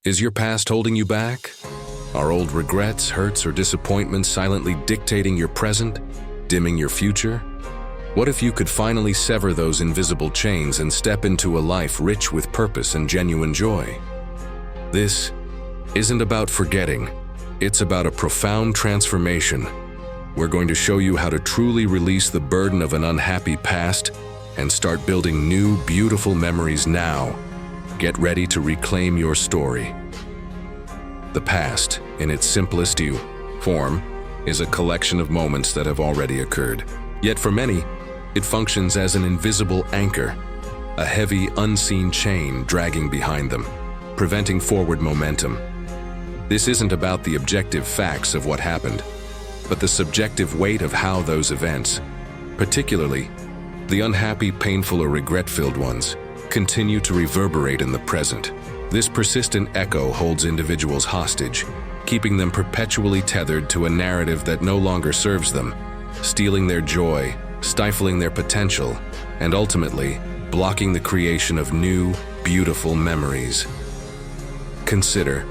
Is your past holding you back? Are old regrets, hurts, or disappointments silently dictating your present, dimming your future? What if you could finally sever those invisible chains and step into a life rich with purpose and genuine joy? This isn't about forgetting. It's about a profound transformation. We're going to show you how to truly release the burden of an unhappy past and start building new, beautiful memories now. Get ready to reclaim your story. The past, in its simplest form, is a collection of moments that have already occurred. Yet for many, it functions as an invisible anchor, a heavy, unseen chain dragging behind them, preventing forward momentum. This isn't about the objective facts of what happened, but the subjective weight of how those events, particularly the unhappy, painful, or regret-filled ones, continue to reverberate in the present. This persistent echo holds individuals hostage, keeping them perpetually tethered to a narrative that no longer serves them, stealing their joy, stifling their potential, and ultimately blocking the creation of new, beautiful memories. Consider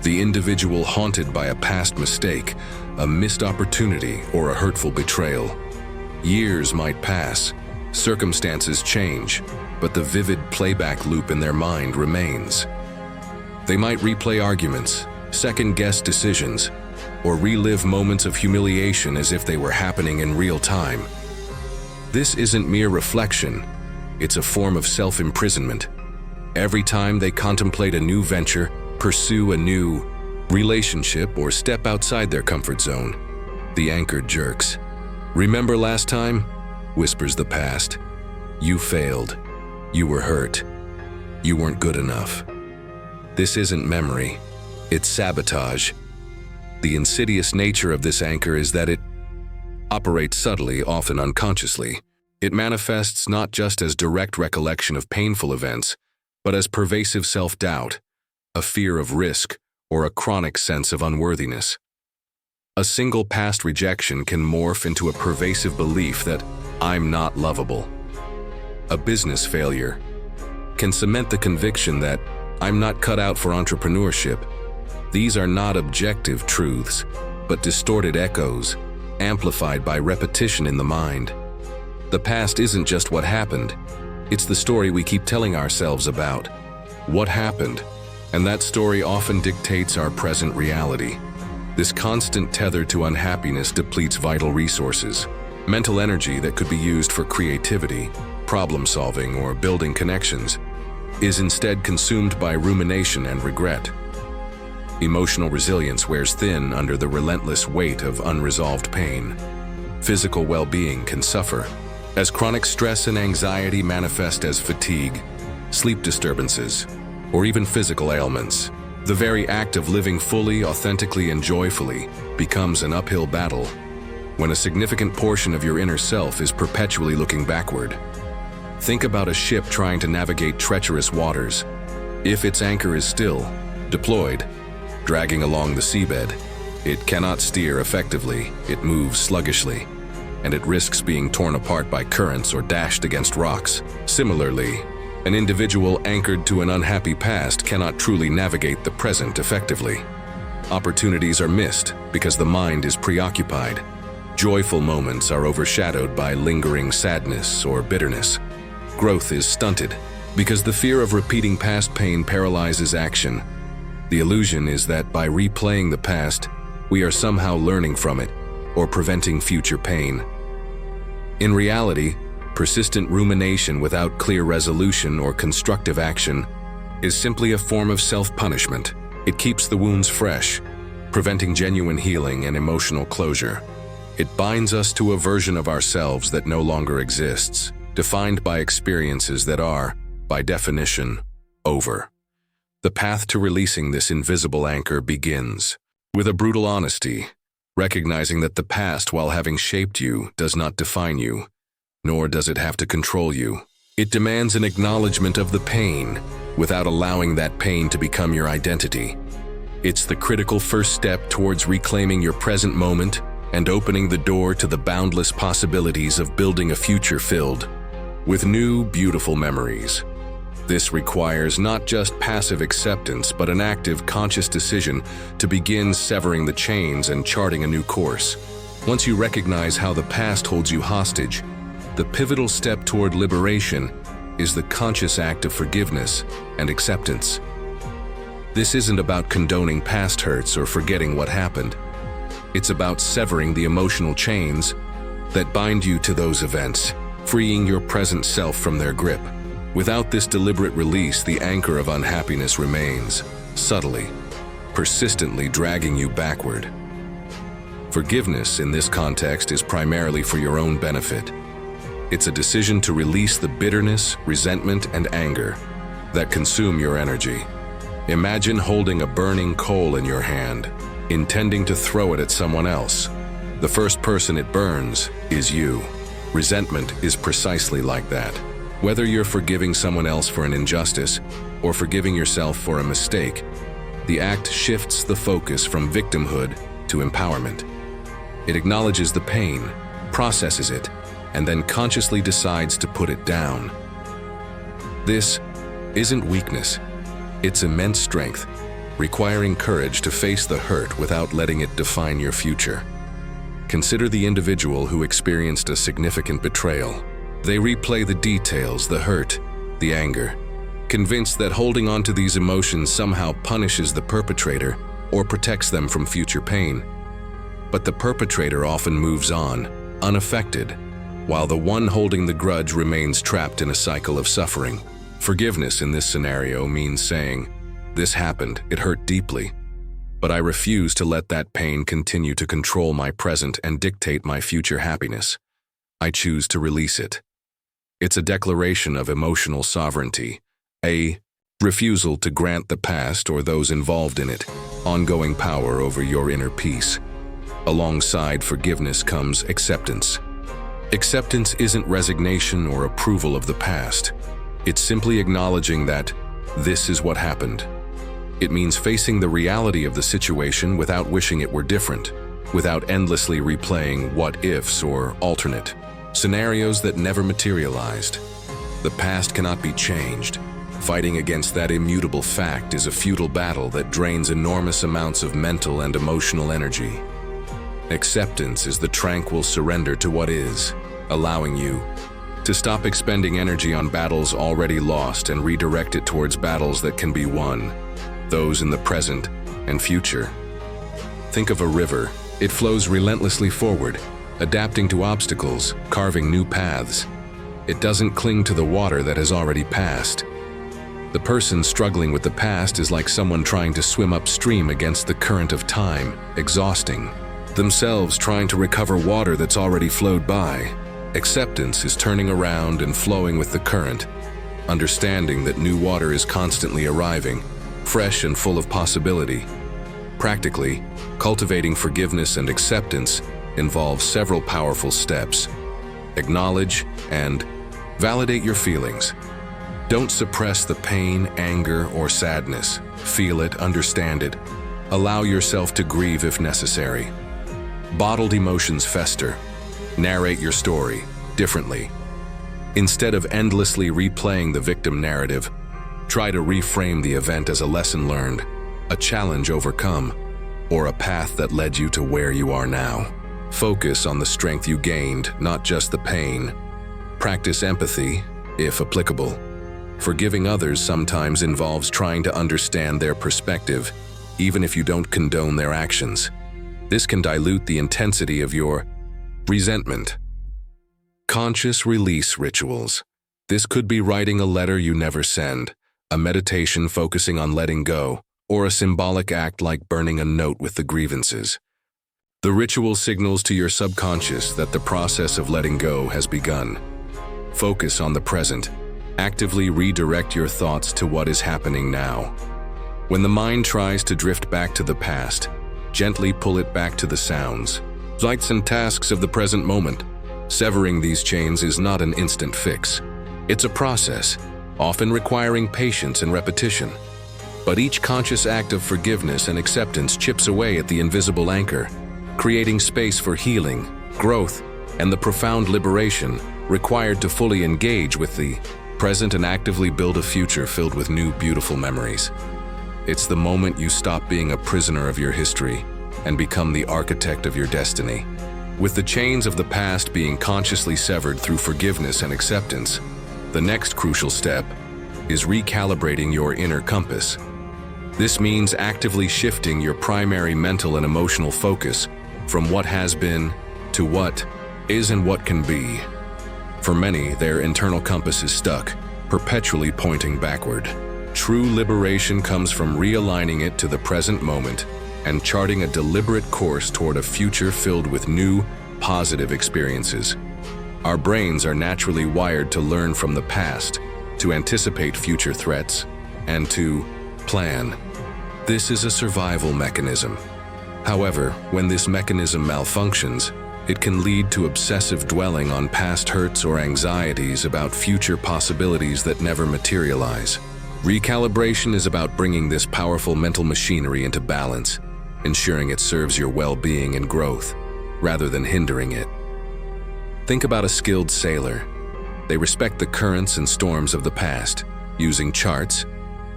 the individual haunted by a past mistake, a missed opportunity, or a hurtful betrayal. Years might pass, circumstances change, but the vivid playback loop in their mind remains. They might replay arguments, second-guess decisions, or relive moments of humiliation as if they were happening in real time. This isn't mere reflection, it's a form of self-imprisonment. Every time they contemplate a new venture, pursue a new relationship, or step outside their comfort zone, the anchor jerks. "Remember last time?" whispers the past. "You failed. You were hurt. You weren't good enough." This isn't memory, it's sabotage. The insidious nature of this anchor is that it operates subtly, often unconsciously. It manifests not just as direct recollection of painful events, but as pervasive self-doubt, a fear of risk, or a chronic sense of unworthiness. A single past rejection can morph into a pervasive belief that I'm not lovable. A business failure can cement the conviction that I'm not cut out for entrepreneurship. These are not objective truths, but distorted echoes, amplified by repetition in the mind. The past isn't just what happened, it's the story we keep telling ourselves about what happened, and that story often dictates our present reality. This constant tether to unhappiness depletes vital resources, mental energy that could be used for creativity, problem-solving, or building connections, is instead consumed by rumination and regret. Emotional resilience wears thin under the relentless weight of unresolved pain. Physical well-being can suffer, as chronic stress and anxiety manifest as fatigue, sleep disturbances, or even physical ailments. The very act of living fully, authentically, and joyfully becomes an uphill battle when a significant portion of your inner self is perpetually looking backward. Think about a ship trying to navigate treacherous waters. If its anchor is still, deployed, dragging along the seabed, it cannot steer effectively, it moves sluggishly, and it risks being torn apart by currents or dashed against rocks. Similarly, an individual anchored to an unhappy past cannot truly navigate the present effectively. Opportunities are missed because the mind is preoccupied. Joyful moments are overshadowed by lingering sadness or bitterness. Growth is stunted because the fear of repeating past pain paralyzes action. The illusion is that by replaying the past, we are somehow learning from it or preventing future pain. In reality, persistent rumination without clear resolution or constructive action is simply a form of self-punishment. It keeps the wounds fresh, preventing genuine healing and emotional closure. It binds us to a version of ourselves that no longer exists, defined by experiences that are, by definition, over. The path to releasing this invisible anchor begins with a brutal honesty, recognizing that the past, while having shaped you, does not define you, nor does it have to control you. It demands an acknowledgement of the pain without allowing that pain to become your identity. It's the critical first step towards reclaiming your present moment and opening the door to the boundless possibilities of building a future filled with new, beautiful memories. This requires not just passive acceptance, but an active, conscious decision to begin severing the chains and charting a new course. Once you recognize how the past holds you hostage, the pivotal step toward liberation is the conscious act of forgiveness and acceptance. This isn't about condoning past hurts or forgetting what happened. It's about severing the emotional chains that bind you to those events, freeing your present self from their grip. Without this deliberate release, the anchor of unhappiness remains, subtly, persistently dragging you backward. Forgiveness in this context is primarily for your own benefit. It's a decision to release the bitterness, resentment, and anger that consume your energy. Imagine holding a burning coal in your hand, intending to throw it at someone else. The first person it burns is you. Resentment is precisely like that. Whether you're forgiving someone else for an injustice or forgiving yourself for a mistake, the act shifts the focus from victimhood to empowerment. It acknowledges the pain, processes it, and then consciously decides to put it down. This isn't weakness. It's immense strength, requiring courage to face the hurt without letting it define your future. Consider the individual who experienced a significant betrayal. They replay the details, the hurt, the anger, convinced that holding on to these emotions somehow punishes the perpetrator or protects them from future pain. But the perpetrator often moves on, unaffected, while the one holding the grudge remains trapped in a cycle of suffering. Forgiveness in this scenario means saying, "This happened, it hurt deeply, but I refuse to let that pain continue to control my present and dictate my future happiness. I choose to release it." It's a declaration of emotional sovereignty, a refusal to grant the past or those involved in it ongoing power over your inner peace. Alongside forgiveness comes acceptance. Acceptance isn't resignation or approval of the past. It's simply acknowledging that this is what happened. It means facing the reality of the situation without wishing it were different, without endlessly replaying what-ifs or alternate scenarios that never materialized. The past cannot be changed. Fighting against that immutable fact is a futile battle that drains enormous amounts of mental and emotional energy. Acceptance is the tranquil surrender to what is, allowing you to stop expending energy on battles already lost and redirect it towards battles that can be won, those in the present and future. Think of a river. It flows relentlessly forward, adapting to obstacles, carving new paths. It doesn't cling to the water that has already passed. The person struggling with the past is like someone trying to swim upstream against the current of time, exhausting themselves trying to recover water that's already flowed by. Acceptance is turning around and flowing with the current, understanding that new water is constantly arriving, fresh and full of possibility. Practically, cultivating forgiveness and acceptance involves several powerful steps. Acknowledge and validate your feelings. Don't suppress the pain, anger, or sadness. Feel it, understand it. Allow yourself to grieve if necessary. Bottled emotions fester. Narrate your story differently. Instead of endlessly replaying the victim narrative, try to reframe the event as a lesson learned, a challenge overcome, or a path that led you to where you are now. Focus on the strength you gained, not just the pain. Practice empathy, if applicable. Forgiving others sometimes involves trying to understand their perspective, even if you don't condone their actions. This can dilute the intensity of your resentment. Conscious release rituals. This could be writing a letter you never send, a meditation focusing on letting go, or a symbolic act like burning a note with the grievances. The ritual signals to your subconscious that the process of letting go has begun. Focus on the present. Actively redirect your thoughts to what is happening now. When the mind tries to drift back to the past, gently pull it back to the sounds, lights and tasks of the present moment. Severing these chains is not an instant fix. It's a process, often requiring patience and repetition. But each conscious act of forgiveness and acceptance chips away at the invisible anchor, creating space for healing, growth, and the profound liberation required to fully engage with the present and actively build a future filled with new, beautiful memories. It's the moment you stop being a prisoner of your history and become the architect of your destiny. With the chains of the past being consciously severed through forgiveness and acceptance, the next crucial step is recalibrating your inner compass. This means actively shifting your primary mental and emotional focus from what has been to what is and what can be. For many, their internal compass is stuck, perpetually pointing backward. True liberation comes from realigning it to the present moment and charting a deliberate course toward a future filled with new, positive experiences. Our brains are naturally wired to learn from the past, to anticipate future threats, and to plan. This is a survival mechanism. However, when this mechanism malfunctions, it can lead to obsessive dwelling on past hurts or anxieties about future possibilities that never materialize. Recalibration is about bringing this powerful mental machinery into balance, ensuring it serves your well-being and growth, rather than hindering it. Think about a skilled sailor. They respect the currents and storms of the past, using charts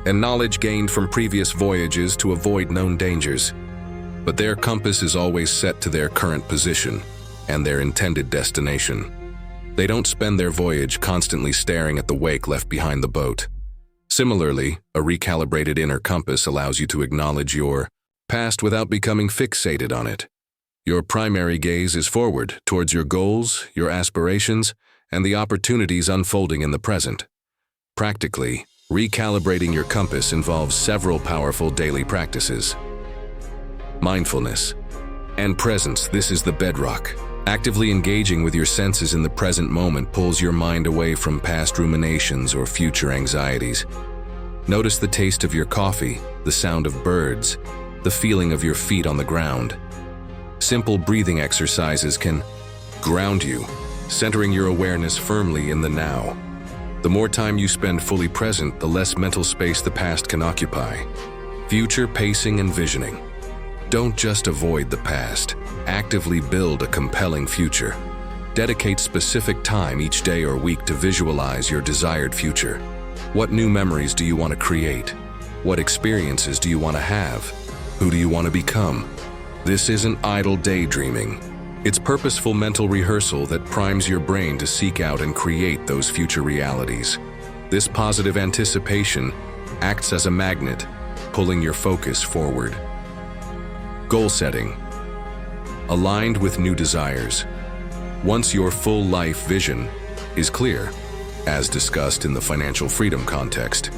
and knowledge gained from previous voyages to avoid known dangers. But their compass is always set to their current position and their intended destination. They don't spend their voyage constantly staring at the wake left behind the boat. Similarly, a recalibrated inner compass allows you to acknowledge your past without becoming fixated on it. Your primary gaze is forward, towards your goals, your aspirations, and the opportunities unfolding in the present. Practically, recalibrating your compass involves several powerful daily practices. Mindfulness and presence. This is the bedrock. Actively engaging with your senses in the present moment pulls your mind away from past ruminations or future anxieties. Notice the taste of your coffee, the sound of birds, the feeling of your feet on the ground. Simple breathing exercises can ground you, centering your awareness firmly in the now. The more time you spend fully present, the less mental space the past can occupy. Future pacing and visioning. Don't just avoid the past, actively build a compelling future. Dedicate specific time each day or week to visualize your desired future. What new memories do you want to create? What experiences do you want to have? Who do you want to become? This isn't idle daydreaming. It's purposeful mental rehearsal that primes your brain to seek out and create those future realities. This positive anticipation acts as a magnet, pulling your focus forward. Goal setting. Aligned with new desires. Once your full life vision is clear, as discussed in the financial freedom context,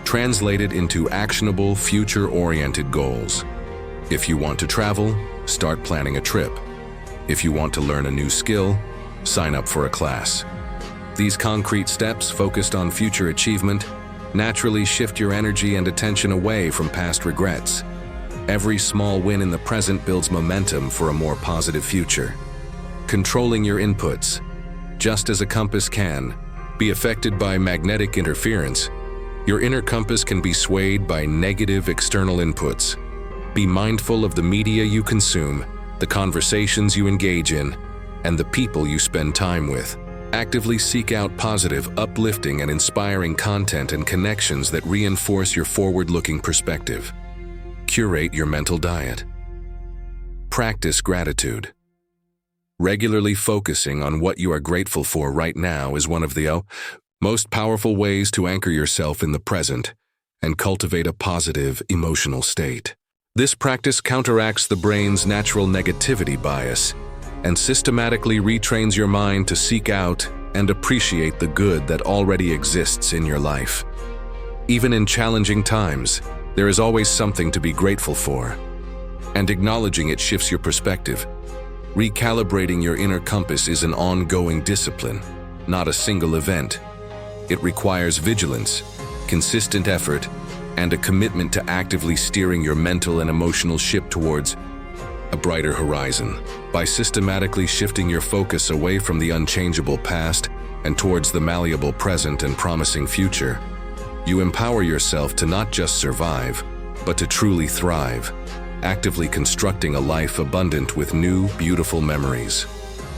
translate it into actionable, future-oriented goals. If you want to travel, start planning a trip. If you want to learn a new skill, sign up for a class. These concrete steps, focused on future achievement, naturally shift your energy and attention away from past regrets. Every small win in the present builds momentum for a more positive future. Controlling your inputs. Just as a compass can be affected by magnetic interference, your inner compass can be swayed by negative external inputs. Be mindful of the media you consume, the conversations you engage in, and the people you spend time with. Actively seek out positive, uplifting, and inspiring content and connections that reinforce your forward-looking perspective. Curate your mental diet. Practice gratitude. Regularly focusing on what you are grateful for right now is one of the most powerful ways to anchor yourself in the present and cultivate a positive emotional state. This practice counteracts the brain's natural negativity bias and systematically retrains your mind to seek out and appreciate the good that already exists in your life. Even in challenging times, there is always something to be grateful for, and acknowledging it shifts your perspective. Recalibrating your inner compass is an ongoing discipline, not a single event. It requires vigilance, consistent effort, and a commitment to actively steering your mental and emotional ship towards a brighter horizon. By systematically shifting your focus away from the unchangeable past and towards the malleable present and promising future, you empower yourself to not just survive, but to truly thrive, actively constructing a life abundant with new, beautiful memories.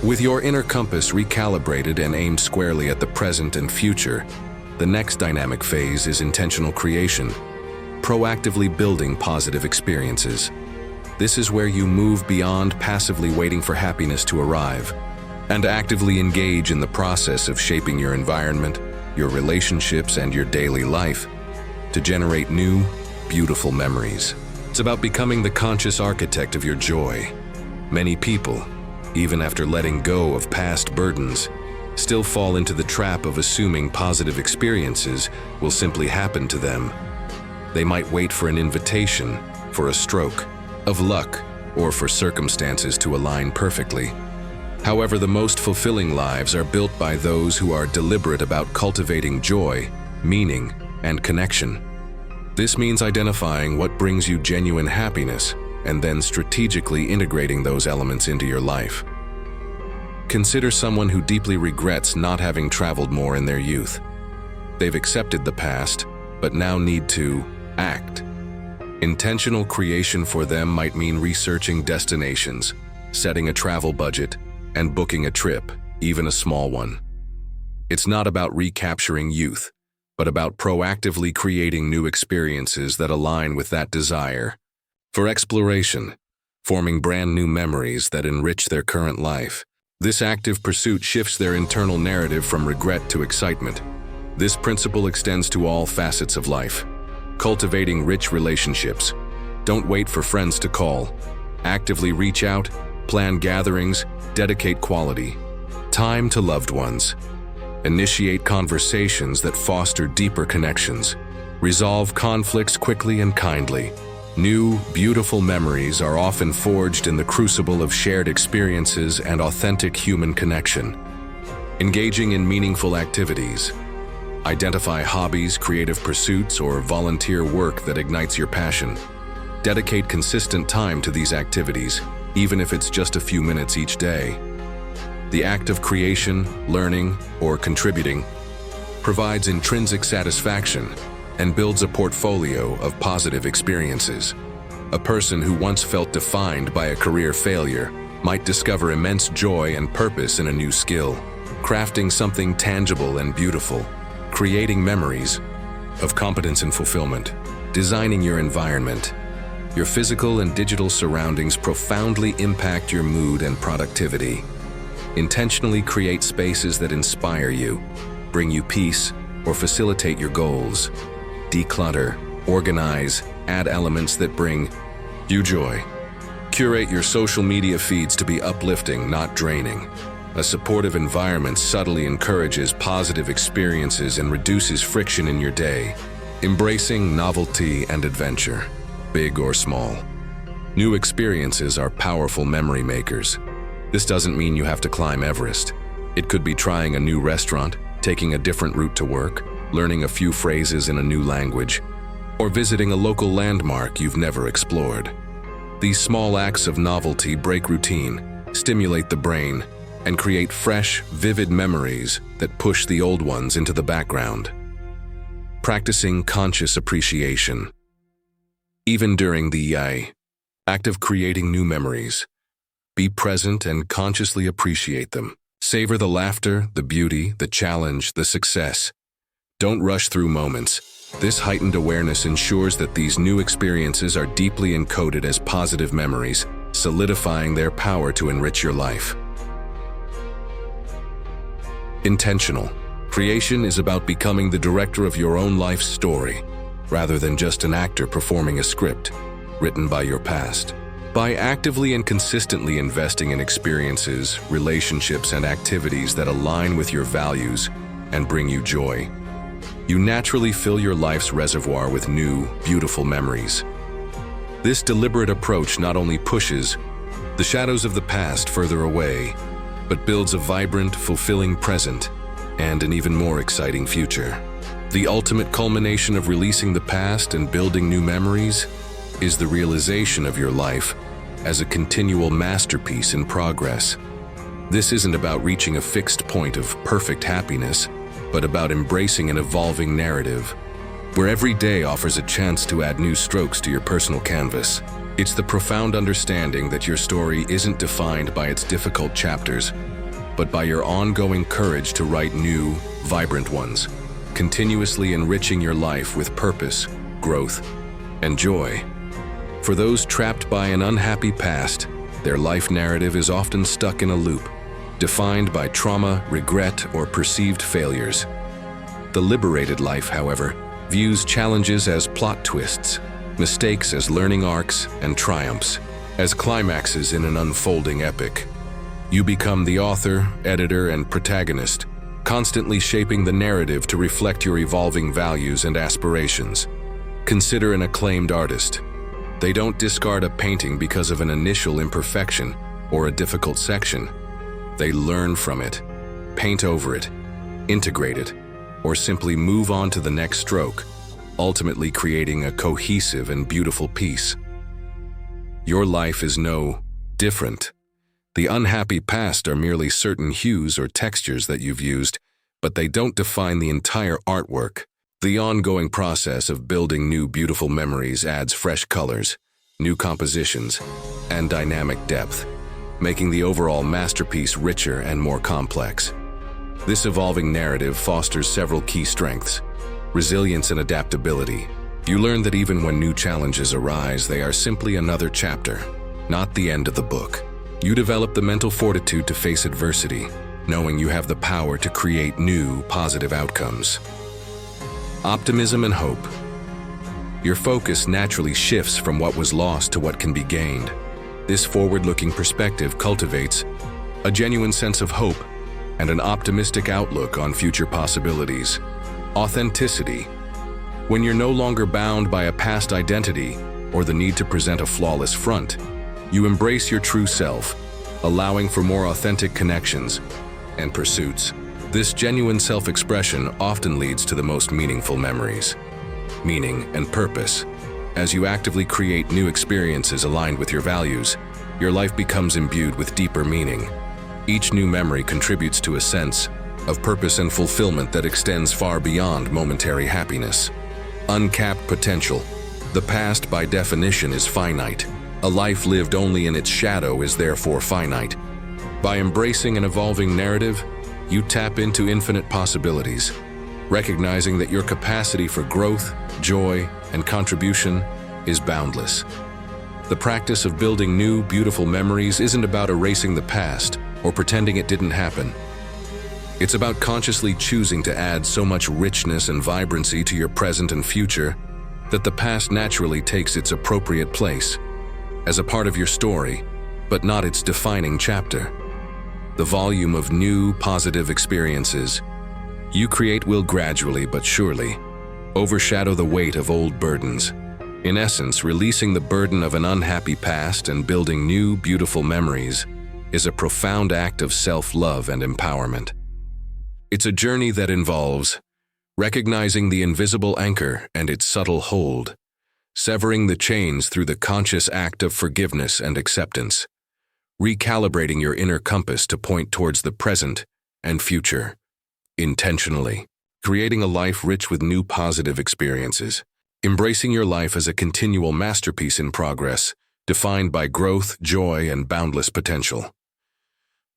With your inner compass recalibrated and aimed squarely at the present and future, The next dynamic phase is intentional creation, proactively building positive experiences. This is where you move beyond passively waiting for happiness to arrive and actively engage in the process of shaping your environment, your relationships, and your daily life to generate new, beautiful memories. It's about becoming the conscious architect of your joy. Many people, even after letting go of past burdens, still fall into the trap of assuming positive experiences will simply happen to them. They might wait for an invitation, for a stroke of luck, or for circumstances to align perfectly. However, the most fulfilling lives are built by those who are deliberate about cultivating joy, meaning, and connection. This means identifying what brings you genuine happiness and then strategically integrating those elements into your life. Consider someone who deeply regrets not having traveled more in their youth. They've accepted the past, but now need to act. Intentional creation for them might mean researching destinations, setting a travel budget, and booking a trip, even a small one. It's not about recapturing youth, but about proactively creating new experiences that align with that desire. For exploration, forming brand new memories that enrich their current life. This active pursuit shifts their internal narrative from regret to excitement. This principle extends to all facets of life. Cultivating rich relationships. Don't wait for friends to call. Actively reach out, plan gatherings, dedicate quality time to loved ones. Initiate conversations that foster deeper connections. Resolve conflicts quickly and kindly. New, beautiful memories are often forged in the crucible of shared experiences and authentic human connection. Engaging in meaningful activities. Identify hobbies, creative pursuits, or volunteer work that ignites your passion. Dedicate consistent time to these activities, even if it's just a few minutes each day. The act of creation, learning, or contributing provides intrinsic satisfaction and builds a portfolio of positive experiences. A person who once felt defined by a career failure might discover immense joy and purpose in a new skill, crafting something tangible and beautiful, creating memories of competence and fulfillment, designing your environment. Your physical and digital surroundings profoundly impact your mood and productivity. Intentionally create spaces that inspire you, bring you peace, or facilitate your goals. Declutter, organize, add elements that bring you joy. Curate your social media feeds to be uplifting, not draining. A supportive environment subtly encourages positive experiences and reduces friction in your day. Embracing novelty and adventure, big or small. New experiences are powerful memory makers. This doesn't mean you have to climb Everest. It could be trying a new restaurant, taking a different route to work, learning a few phrases in a new language, or visiting a local landmark you've never explored. These small acts of novelty break routine, stimulate the brain, and create fresh, vivid memories that push the old ones into the background. Practicing conscious appreciation. Even during the act of creating new memories, be present and consciously appreciate them. Savor the laughter, the beauty, the challenge, the success. Don't rush through moments. This heightened awareness ensures that these new experiences are deeply encoded as positive memories, solidifying their power to enrich your life. Intentional. Creation is about becoming the director of your own life's story, rather than just an actor performing a script written by your past. By actively and consistently investing in experiences, relationships, and activities that align with your values and bring you joy, you naturally fill your life's reservoir with new, beautiful memories. This deliberate approach not only pushes the shadows of the past further away, but builds a vibrant, fulfilling present and an even more exciting future. The ultimate culmination of releasing the past and building new memories is the realization of your life as a continual masterpiece in progress. This isn't about reaching a fixed point of perfect happiness, but about embracing an evolving narrative, where every day offers a chance to add new strokes to your personal canvas. It's the profound understanding that your story isn't defined by its difficult chapters, but by your ongoing courage to write new, vibrant ones. continuously enriching your life with purpose, growth, and joy. For those trapped by an unhappy past, their life narrative is often stuck in a loop, defined by trauma, regret, or perceived failures. The liberated life, however, views challenges as plot twists, mistakes as learning arcs, and triumphs as climaxes in an unfolding epic. You become the author, editor, and protagonist, constantly shaping the narrative to reflect your evolving values and aspirations. Consider an acclaimed artist. They don't discard a painting because of an initial imperfection or a difficult section. They learn from it, paint over it, integrate it, or simply move on to the next stroke, ultimately creating a cohesive and beautiful piece. Your life is no different. The unhappy past are merely certain hues or textures that you've used, but they don't define the entire artwork. The ongoing process of building new beautiful memories adds fresh colors, new compositions, and dynamic depth, making the overall masterpiece richer and more complex. This evolving narrative fosters several key strengths: resilience and adaptability. You learn that even when new challenges arise, they are simply another chapter, not the end of the book. You develop the mental fortitude to face adversity, knowing you have the power to create new, positive outcomes. Optimism and hope. Your focus naturally shifts from what was lost to what can be gained. This forward-looking perspective cultivates a genuine sense of hope and an optimistic outlook on future possibilities. Authenticity. When you're no longer bound by a past identity or the need to present a flawless front, you embrace your true self, allowing for more authentic connections and pursuits. This genuine self-expression often leads to the most meaningful memories. Meaning and purpose. As you actively create new experiences aligned with your values, your life becomes imbued with deeper meaning. Each new memory contributes to a sense of purpose and fulfillment that extends far beyond momentary happiness. Uncapped potential. The past, by definition, is finite. A life lived only in its shadow is therefore finite. By embracing an evolving narrative, you tap into infinite possibilities, recognizing that your capacity for growth, joy, and contribution is boundless. The practice of building new, beautiful memories isn't about erasing the past or pretending it didn't happen. It's about consciously choosing to add so much richness and vibrancy to your present and future that the past naturally takes its appropriate place as a part of your story, but not its defining chapter. The volume of new, positive experiences you create will gradually but surely overshadow the weight of old burdens. In essence, releasing the burden of an unhappy past and building new, beautiful memories is a profound act of self-love and empowerment. It's a journey that involves recognizing the invisible anchor and its subtle hold, severing the chains through the conscious act of forgiveness and acceptance, recalibrating your inner compass to point towards the present and future, intentionally, creating a life rich with new positive experiences, embracing your life as a continual masterpiece in progress, defined by growth, joy, and boundless potential.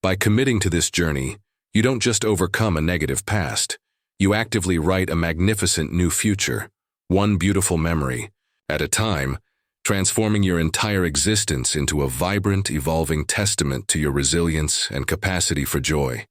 By committing to this journey, you don't just overcome a negative past, you actively write a magnificent new future, one beautiful memory at a time, transforming your entire existence into a vibrant, evolving testament to your resilience and capacity for joy.